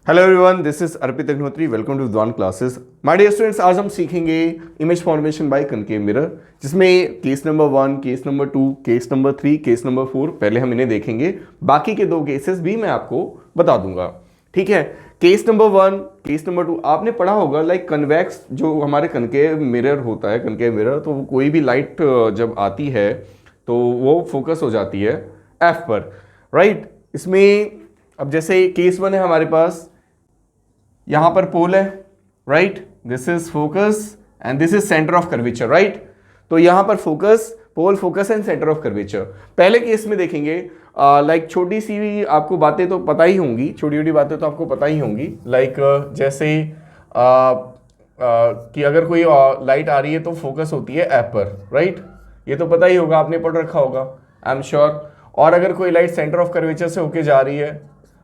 Hello everyone, this is Arpit Agnihotri. Welcome to Vidwan classes. My dear students, आज हम सीखेंगे image formation by concave mirror, जिसमें case number 1, case number 2, case number 3, case number 4 पहले हम इन्हें देखेंगे। बाकी के 2 केसेस भी मैं आपको बता दूंगा, ठीक है। केस नंबर 1, केस नंबर 2 आपने पढ़ा होगा, लाइक कन्वेक्स जो हमारे कनकेव मिरर होता है, कनकेव मिरर, तो कोई भी लाइट जब आती है तो वो फोकस हो जाती है एफ पर, राइट। इसमें अब जैसे केस 1 है हमारे पास, यहां पर पोल है, right. This is focus and this is centre of curvature, right. तो यहां पर focus, pole, focus and centre of curvature. पहले केस में देखेंगे, लाइक छोटी सी आपको बातें तो पता ही होंगी, छोटी छोटी बातें तो आपको पता ही होंगी, लाइक जैसे कि अगर कोई लाइट आ रही है तो फोकस होती है ऐप पर, राइट। ये तो पता ही होगा, आपने पढ़ रखा होगा, आई एम श्योर। और अगर कोई लाइट सेंटर ऑफ कर्वेचर से होके जा रही है,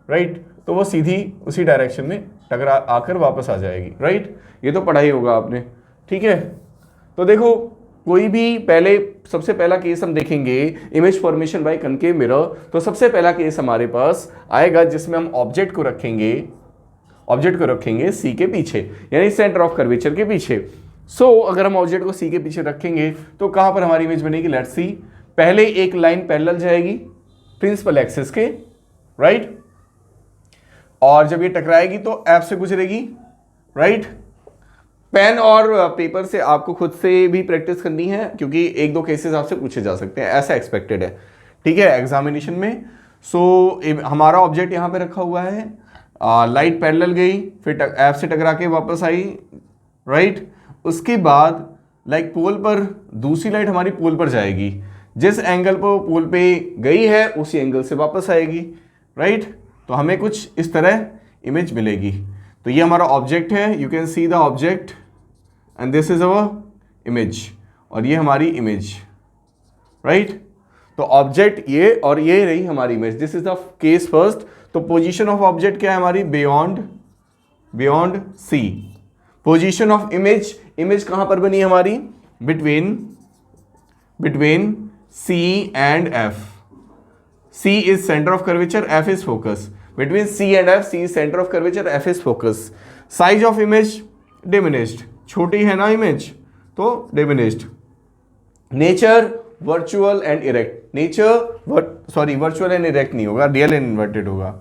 राइट, तो वो सीधी उसी डायरेक्शन में टकरा आकर वापस आ जाएगी, राइट। ये तो पढ़ा ही होगा आपने, ठीक है। तो देखो, कोई भी पहले, सबसे पहला केस हम देखेंगे image formation by concave mirror. तो सबसे पहला केस हमारे पास आएगा जिसमें हम ऑब्जेक्ट को रखेंगे सी के पीछे, यानी सेंटर ऑफ कर्वेचर के पीछे। अगर हम ऑब्जेक्ट को सी के पीछे रखेंगे तो कहां पर हमारी इमेज बनेगी? Let's see. पहले एक लाइन पैरेलल जाएगी प्रिंसिपल एक्सिस के, राइट। और जब ये टकराएगी तो ऐप से गुजरेगी, राइट। पेन और पेपर से आपको खुद से भी प्रैक्टिस करनी है, क्योंकि 1-2 केसेस आपसे पूछे जा सकते हैं, ऐसा एक्सपेक्टेड है, ठीक है, एग्जामिनेशन में। हमारा ऑब्जेक्ट यहाँ पे रखा हुआ है, लाइट पैरेलल गई, फिर ऐप से टकरा के वापस आई, राइट। उसके बाद लाइक पोल पर, दूसरी लाइट हमारी पोल पर जाएगी, जिस एंगल पर पोल पे गई है उसी एंगल से वापस आएगी, राइट। तो हमें कुछ इस तरह इमेज मिलेगी। तो ये हमारा ऑब्जेक्ट है, you can see the object and this is our image, और ये हमारी इमेज, राइट। तो ऑब्जेक्ट ये, और ये रही हमारी image. This is the case first. तो पोजीशन ऑफ ऑब्जेक्ट क्या है हमारी? Beyond C. Position of image, image कहां पर बनी हमारी? Between C and F. C is center of curvature, F is focus. Between C and F, C is center of curvature, F is focus. Size of image diminished. छोटी है ना image, तो diminished. Nature virtual and erect. Virtual and erect नहीं होगा, real and inverted होगा.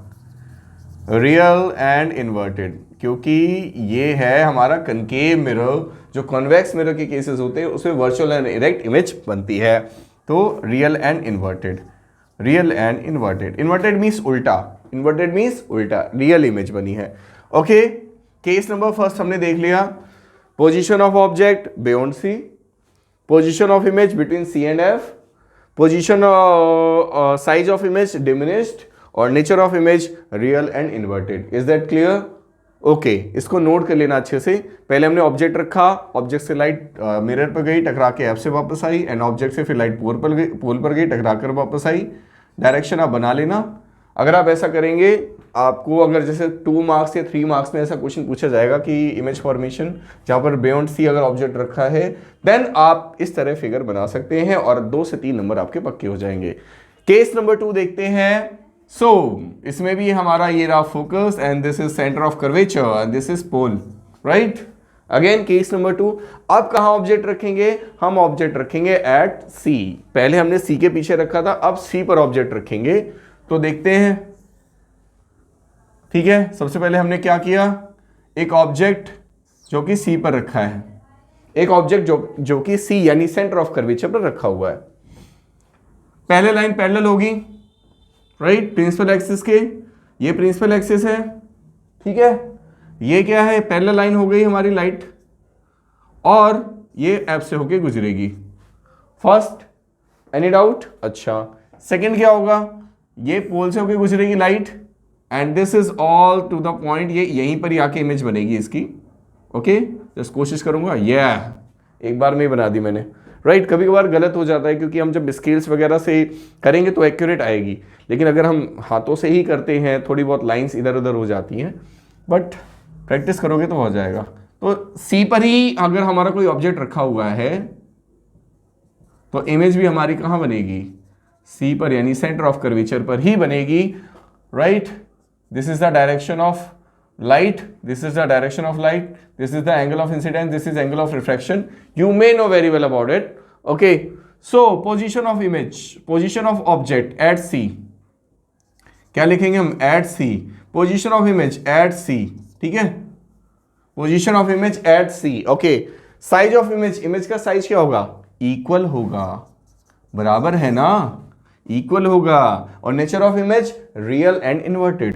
Real and inverted, क्योंकि ये है हमारा कनकेव मिरर। जो कॉन्वेक्स मिरर के केसेस होते हैं उसमें वर्चुअल एंड इरेक्ट इमेज बनती है। तो real and inverted, inverted means उल्टा, रियल इमेज बनी है। ओके, केस नंबर फर्स्ट हमने देख लिया। Position of object beyond C, position of image between C and F, position size of image diminished, और nature of image real and inverted. Is that clear? Okay, इसको note कर लेना अच्छे से। पहले हमने ऑब्जेक्ट रखा, ऑब्जेक्ट से लाइट मिरर पर गई, टकरा के एफ से वापस आई, एंड ऑब्जेक्ट से फिर लाइट पोल पर गई, टकरा कर वापस आई। डायरेक्शन आप बना लेना। अगर आप ऐसा करेंगे, आपको अगर जैसे 2 मार्क्स या 3 मार्क्स में ऐसा क्वेश्चन पूछा जाएगा कि इमेज फॉर्मेशन जहाँ पर बियॉन्ड सी अगर ऑब्जेक्ट रखा है, देन आप इस तरह फिगर बना सकते हैं और 2 से 3 नंबर आपके पक्के हो जाएंगे। केस नंबर 2 देखते हैं। इसमें भी हमारा ये रहा focus and this is centre of curvature and this is pole, right. Again case number 2। अब कहां ऑब्जेक्ट रखेंगे? हम ऑब्जेक्ट रखेंगे एट सी। पहले हमने सी के पीछे रखा था, अब सी पर ऑब्जेक्ट रखेंगे। तो देखते हैं, ठीक है। सबसे पहले हमने क्या किया? एक ऑब्जेक्ट जो कि सी पर रखा है, एक ऑब्जेक्ट जो कि सी यानी सेंटर ऑफ कर्वेचर पर रखा हुआ है। पहले लाइन पैरेलल होगी, राइट, प्रिंसिपल एक्सिस के। ये प्रिंसिपल एक्सिस है, ठीक है। ये क्या है? पैरेलल लाइन हो गई हमारी लाइट, और ये ऐप से होके गुजरेगी। First, any doubt? अच्छा, सेकंड क्या होगा? ये पोल से होके गुजरेगी light, and this is all to the point. ये यहीं पर ही आके इमेज बनेगी इसकी। ओके, जस्ट कोशिश करूंगा। एक बार में ही बना दी मैंने, राइट। कभी कभार गलत हो जाता है, क्योंकि हम जब स्केल्स वगैरह से करेंगे तो एक्यूरेट आएगी, लेकिन अगर हम हाथों से ही करते हैं थोड़ी बहुत लाइंस इधर उधर हो जाती हैं, बट प्रैक्टिस करोगे तो हो जाएगा। तो सी पर ही अगर हमारा कोई ऑब्जेक्ट रखा हुआ है तो इमेज भी हमारी कहां बनेगी? सी पर, यानी सेंटर ऑफ कर्वेचर पर ही बनेगी, right. This is the direction of light, this is the direction of light, this is the angle of incidence, this is angle of refraction. You may know very well about it. Okay, so position of image, position of object at C, क्या लिखेंगे हम? at C, position of image at C, ठीक है, position of image at C. okay, size of image, image का size क्या होगा? equal होगा, बराबर है ना, equal होगा. और nature of image real and inverted,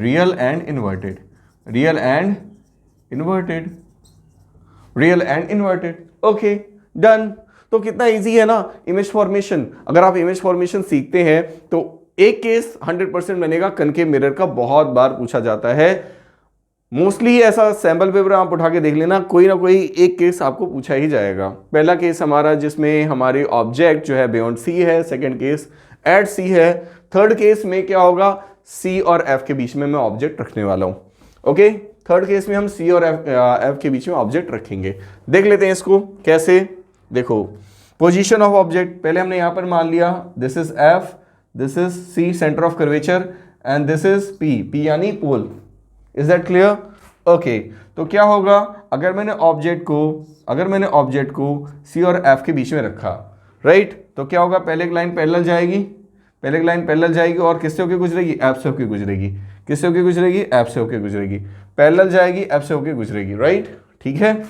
real and inverted, real and inverted, real and inverted. Okay done. तो कितना इजी है ना इमेज फॉर्मेशन. अगर आप इमेज फॉर्मेशन सीखते हैं तो एक केस 100% बनेगा. कनकेव मिरर का बहुत बार पूछा जाता है. मोस्टली ऐसा सैंपल पेपर आप उठा के देख लेना, कोई ना कोई एक केस आपको पूछा ही जाएगा. पहला केस हमारा जिसमें हमारे ऑब्जेक्ट जो है बियॉन्ड सी है, सेकंड केस एट सी है, थर्ड केस में क्या होगा? सी और एफ के बीच में मैं ऑब्जेक्ट रखने वाला हूं. ओके, थर्ड केस में हम सी और एफ के बीच में ऑब्जेक्ट रखेंगे. देख लेते हैं इसको कैसे. देखो, पोजीशन ऑफ ऑब्जेक्ट पहले हमने यहां पर मान लिया this is F, this is C centre of curvature, and this is P, P यानी pole. Is that clear? Okay, तो क्या होगा अगर मैंने ऑब्जेक्ट को सी और एफ के बीच में रखा, राइट? तो क्या होगा? पहले एक लाइन पैरेलल जाएगी, पहले एक लाइन पैरेलल जाएगी और किससे होके गुजरेगी? एफ से होके गुजरेगी. किससे होके गुजरेगी? एफ से होके गुजरेगी. पैरेलल जाएगी, एफ से होके गुजरेगी, राइट? ठीक है.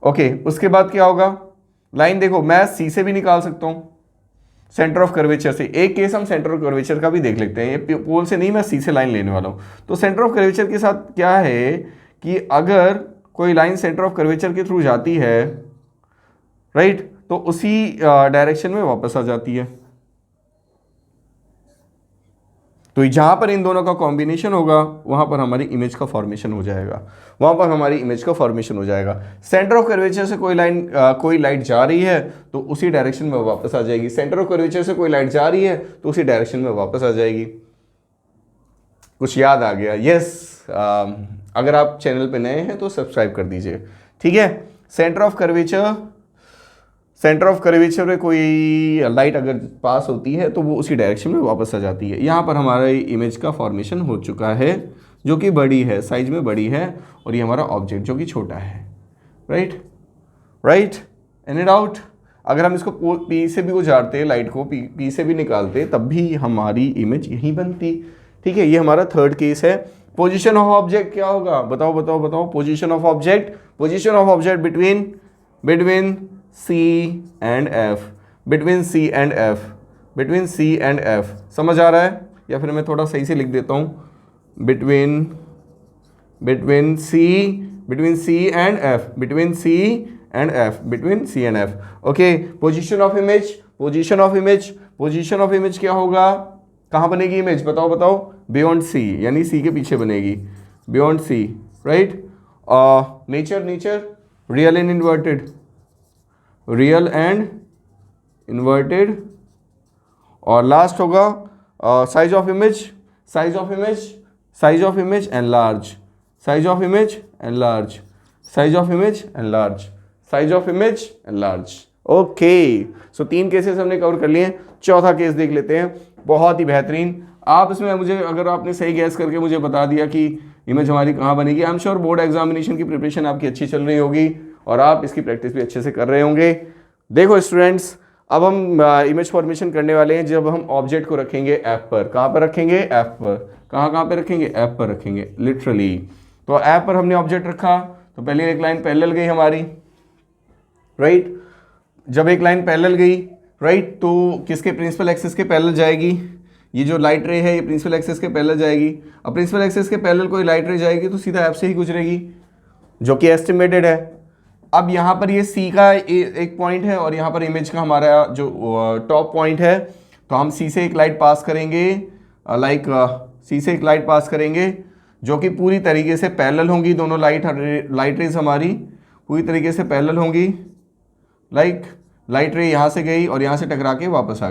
ओके, उसके बाद क्या होगा? लाइन देखो, मैं सी से भी निकाल सकता हूं, सेंटर ऑफ कर्वेचर से. एक केस हम सेंटर ऑफ कर्वेचर का भी देख लेते हैं. ये पोल से नहीं, मैं सी से लाइन लेने वाला हूं. तो सेंटर ऑफ कर्वेचर के साथ क्या है कि अगर कोई लाइन सेंटर ऑफ कर्वेचर के थ्रू जाती है, राइट, तो उसी डायरेक्शन में वापस आ जाती है. तो जहां पर इन दोनों का कॉम्बिनेशन होगा वहां पर हमारी इमेज का फॉर्मेशन हो जाएगा, वहां पर हमारी इमेज का फॉर्मेशन हो जाएगा. सेंटर ऑफ कर्वेचर से कोई लाइट जा रही है तो उसी डायरेक्शन में वापस आ जाएगी. सेंटर ऑफ कर्वेचर से कोई लाइट जा रही है तो उसी डायरेक्शन में वापस आ जाएगी. कुछ याद आ गया? यस. अगर आप चैनल पे नए हैं तो सब्सक्राइब कर दीजिए, ठीक है. सेंटर ऑफ कर्वेचर में कोई लाइट अगर पास होती है तो वो उसी डायरेक्शन में वापस आ जाती है. यहाँ पर हमारा इमेज का फॉर्मेशन हो चुका है, जो कि बड़ी है, साइज में बड़ी है, और ये हमारा ऑब्जेक्ट जो कि छोटा है, राइट. Any doubt? अगर हम इसको पी से भी गुजारते, लाइट को पी से भी निकालते, तब भी हमारी इमेज यहीं बनती, ठीक है. ये हमारा थर्ड केस है. पोजिशन ऑफ ऑब्जेक्ट क्या होगा? बताओ. Position of object between C and F, between C and F. समझ आ रहा है? या फिर मैं थोड़ा सही से लिख देता हूँ, between C and F. Okay, position of image क्या होगा? कहाँ बनेगी इमेज? बताओ. बियॉन्ड C, यानी C के पीछे बनेगी, beyond C, right. Nature real and inverted. और लास्ट होगा size of image and large. Okay, so 3 cases हमने कवर कर लिए. चौथा केस देख लेते हैं, बहुत ही बेहतरीन. आप इसमें मुझे, अगर आपने सही गैस करके मुझे बता दिया कि इमेज हमारी कहाँ बनेगी, I am sure board examination की प्रिपरेशन आपकी अच्छी चल रही होगी और आप इसकी प्रैक्टिस भी अच्छे से कर रहे होंगे. देखो स्टूडेंट्स, अब हम इमेज फॉर्मेशन करने वाले हैं जब हम ऑब्जेक्ट को रखेंगे ऐप पर. कहाँ पर रखेंगे? ऐप पर. कहाँ पे रखेंगे? ऐप पर रखेंगे, लिटरली. तो ऐप पर हमने ऑब्जेक्ट रखा तो पहले एक लाइन पैरेलल गई हमारी, राइट. जब एक लाइन पैरेलल गई, राइट, तो किसके? प्रिंसिपल एक्सिस के पैरेलल जाएगी. ये जो लाइट रे है ये प्रिंसिपल एक्सिस के पैरेलल जाएगी. अब प्रिंसिपल एक्सिस के पैरेलल कोई लाइट रे जाएगी तो सीधा ऐप से ही गुजरेगी, जो कि एस्टिमेटेड है. अब यहाँ पर ये C का एक पॉइंट है और यहाँ पर इमेज का हमारा जो टॉप पॉइंट है, तो हम C से एक लाइट पास करेंगे, C से एक लाइट पास करेंगे जो कि पूरी तरीके से पैरेलल होंगी. दोनों लाइट रेज हमारी पूरी तरीके से पैरेलल होंगी. लाइट रे यहाँ से गई और यहाँ से टकरा के वापस आ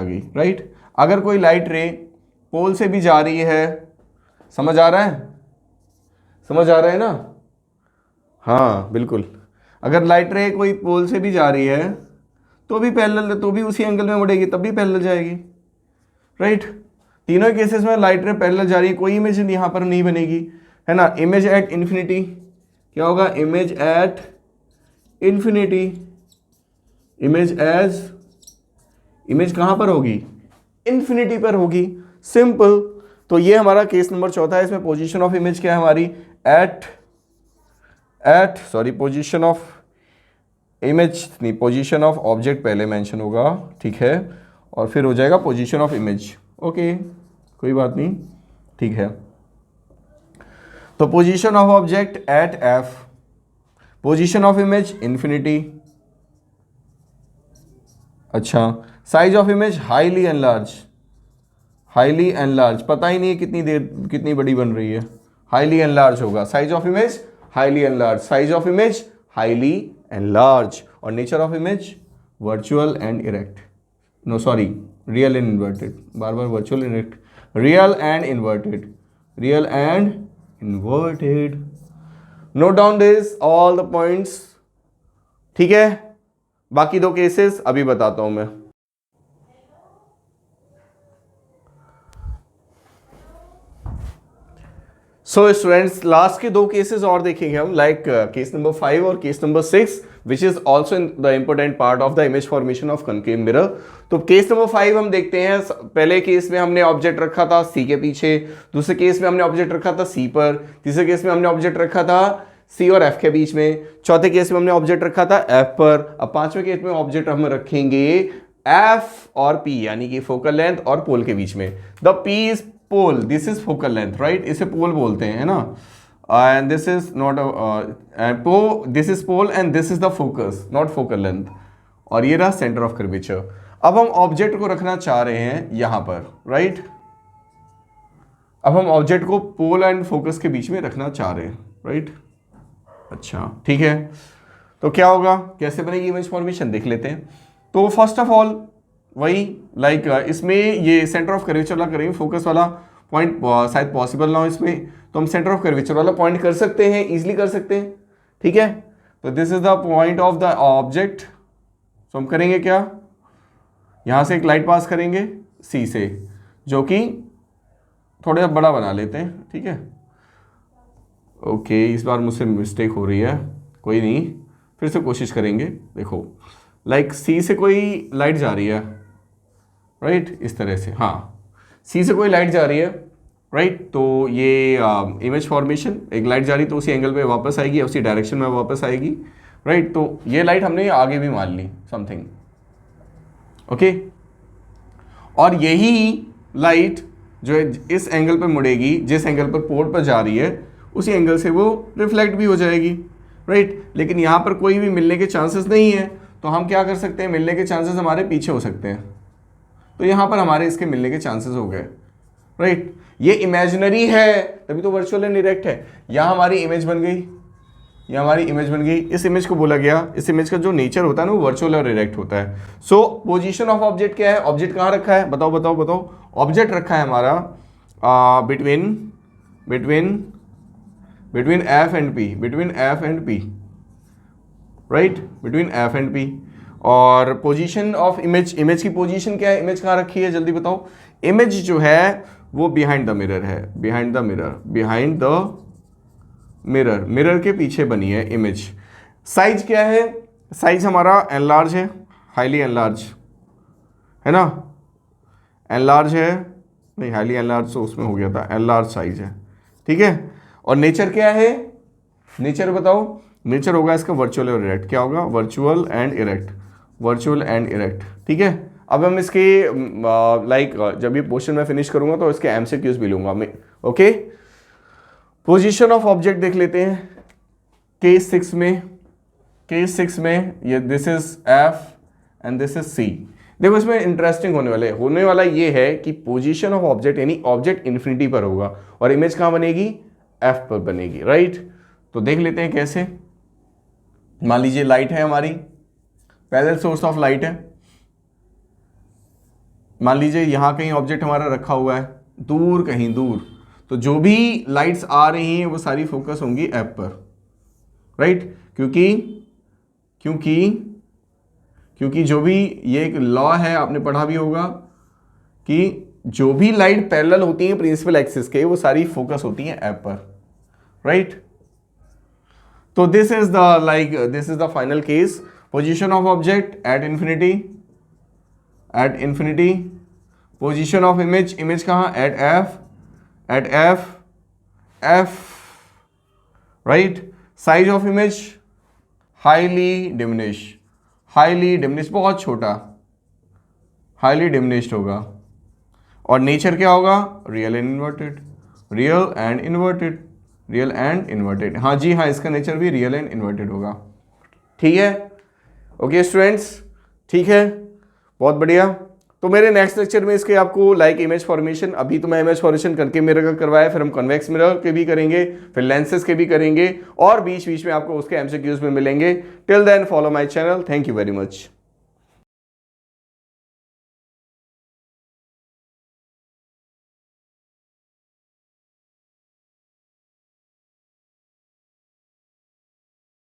गई, राइट. अगर कोई लाइट रे पोल से भी जा रही है, समझ आ रहा है ना? हाँ बिल्कुल. अगर लाइट रे कोई पोल से भी जा रही है तो भी पैरेलल, तो भी उसी एंगल में मुड़ेगी, तब भी पैरेलल जाएगी, राइट. तीनों केसेस में लाइट रे पैरेलल जा रही है, कोई इमेज यहाँ पर नहीं बनेगी, है ना। इमेज एट इन्फिनिटी क्या होगा, इमेज एट इन्फिनिटी, इमेज कहाँ पर होगी, इन्फिनिटी पर होगी, सिंपल। तो ये हमारा केस नंबर चौथा है। इसमें पोजीशन ऑफ इमेज क्या है हमारी, पोजीशन ऑफ इमेज नहीं, पोजीशन ऑफ ऑब्जेक्ट पहले मेंशन होगा, ठीक है, और फिर हो जाएगा पोजीशन ऑफ इमेज। ओके, कोई बात नहीं, ठीक है। तो position of object at F, position of image infinity, अच्छा। Size of image highly enlarge, पता ही नहीं है कितनी बड़ी बन रही है, हाईली एनलार्ज होगा। Size of image highly enlarge, और nature of image virtual and erect, no sorry, real and inverted, बार virtual erect, real and inverted. Note down this all the points, ठीक है। बाकी दो केसेस अभी बताता हूं मैं। सो स्टूडेंट्स, लास्ट के दो केसेस और देखेंगे हम, लाइक केस नंबर 5 और case number 6, which is also the important part of the image formation of concave mirror. तो केस नंबर 5 हम देखते हैं। पहले केस में हमने ऑब्जेक्ट रखा था सी के पीछे, दूसरे केस में हमने ऑब्जेक्ट रखा था सी पर, तीसरे केस में हमने ऑब्जेक्ट रखा था सी और एफ के बीच में, चौथे केस में हमने ऑब्जेक्ट रखा था एफ पर। अब पांचवें केस में ऑब्जेक्ट हम रखेंगे एफ और पी, यानी कि फोकल लेंथ और पोल के बीच में। The P is pole, this is focal length, right, इसे पोल बोलते हैं, है ना, and this is not this is pole and this is the focus, not focal length, और ये रहा सेंटर ऑफ कर्वेचर। अब हम ऑब्जेक्ट को रखना चाह रहे हैं यहां पर, राइट, अब हम ऑब्जेक्ट को पोल एंड फोकस के बीच में रखना चाह रहे हैं, राइट, अच्छा, ठीक है। तो क्या होगा, कैसे बनेगी इमेज फॉर्मेशन देख लेते हैं। तो फर्स्ट ऑफ ऑल वही लाइक इसमें ये सेंटर ऑफ कर्वेचर वाला करेंगे, फोकस वाला पॉइंट शायद पॉसिबल ना हो इसमें, तो हम सेंटर ऑफ कर्वेचर वाला पॉइंट कर सकते हैं, इजीली कर सकते हैं, ठीक है। तो this is the point of the object. तो हम करेंगे क्या, यहां से एक लाइट पास करेंगे सी से, जो कि थोड़ा बड़ा बना लेते हैं, ठीक है। ओके, इस बार मुझसे मिस्टेक हो रही है, कोई नहीं, फिर से कोशिश करेंगे। देखो लाइक सी से कोई लाइट जा रही है, राइट, इस तरह से, हाँ, सी से कोई लाइट जा रही है, राइट। तो ये इमेज फॉर्मेशन, एक लाइट जा रही तो उसी एंगल पे वापस आएगी, उसी डायरेक्शन में वापस आएगी, राइट। तो ये लाइट हमने आगे भी मान ली समथिंग, ओके, और यही लाइट जो है इस एंगल पर मुड़ेगी, जिस एंगल पर पोर्ट पर जा रही है उसी एंगल से वो रिफ्लेक्ट भी हो जाएगी, राइट। लेकिन यहाँ पर कोई भी मिलने के चांसेस नहीं है, तो हम क्या कर सकते हैं, मिलने के चांसेस हमारे पीछे हो सकते हैं। तो यहाँ पर हमारे इसके मिलने के चांसेस हो गए, राइट। ये इमेजिनरी है तभी तो वर्चुअल एंड डायरेक्ट है। यहाँ हमारी इमेज बन गई, ये हमारी इमेज बन गई, इस इमेज को बोला गया, इस इमेज का जो नेचर होता है ना वो वर्चुअल और डायरेक्ट होता है। सो पोजीशन ऑफ ऑब्जेक्ट क्या है, ऑब्जेक्ट कहाँ रखा है, बताओ बताओ बताओ। ऑब्जेक्ट रखा है हमारा between F and P, right, between F and P. और पोजीशन ऑफ इमेज, इमेज की पोजीशन क्या है, इमेज कहाँ रखी है, जल्दी बताओ। इमेज जो है वो बिहाइंड द मिरर है, बिहाइंड द मिरर के पीछे बनी है इमेज। साइज क्या है, साइज हमारा एनलार्ज है, हाईली एनलार्ज, है ना, एनलार्ज है, नहीं हाईली एनलार्ज तो उसमें हो गया था, एनलार्ज साइज है, ठीक है। और नेचर क्या है, नेचर बताओ, नेचर होगा इसका वर्चुअल और इरेक्ट। क्या होगा, वर्चुअल एंड इरेक्ट, ठीक है। अब हम इसके लाइक जब ये पोर्शन में फिनिश करूंगा तो इसके एमसीक्यूज भी लूंगा मैं, ओके। पोजीशन ऑफ ऑब्जेक्ट देख लेते हैं केस 6 में ये this is F and this is C. देखो इसमें इंटरेस्टिंग होने वाला ये है कि पोजीशन ऑफ ऑब्जेक्ट यानी ऑब्जेक्ट इन्फिनिटी पर होगा और इमेज कहाँ बनेगी, एफ पर बनेगी, राइट। तो देख लेते हैं कैसे। मान लीजिए लाइट है हमारी, पैरेलल सोर्स ऑफ लाइट है, मान लीजिए यहां कहीं ऑब्जेक्ट हमारा रखा हुआ है दूर, कहीं दूर, तो जो भी लाइट्स आ रही हैं वो सारी फोकस होंगी एफ पर, राइट। क्योंकि जो भी ये एक लॉ है, आपने पढ़ा भी होगा कि जो भी लाइट पैरेलल होती है प्रिंसिपल एक्सिस के वो सारी फोकस होती हैं एफ पर, राइट। तो this is the final case, position of object at infinity, position of image कहाँ, at F, right. Size of image highly diminish, बहुत छोटा, हाईली डिमिनिश्ड होगा। और नेचर क्या होगा, रियल एंड इन्वर्टेड, हाँ जी हाँ, इसका नेचर भी रियल एंड इन्वर्टेड होगा। ठीक है, ओके स्टूडेंट्स, ठीक है, बहुत बढ़िया। तो मेरे नेक्स्ट लेक्चर में इसके आपको इमेज फॉर्मेशन, अभी तो मैं इमेज फॉर्मेशन करके मिरर का करवाया, फिर हम कन्वेक्स मिरर के भी करेंगे, फिर लेंसेज के भी करेंगे, और बीच बीच में आपको उसके एमसीक्यूज में मिलेंगे। Till then follow my channel, thank you very much.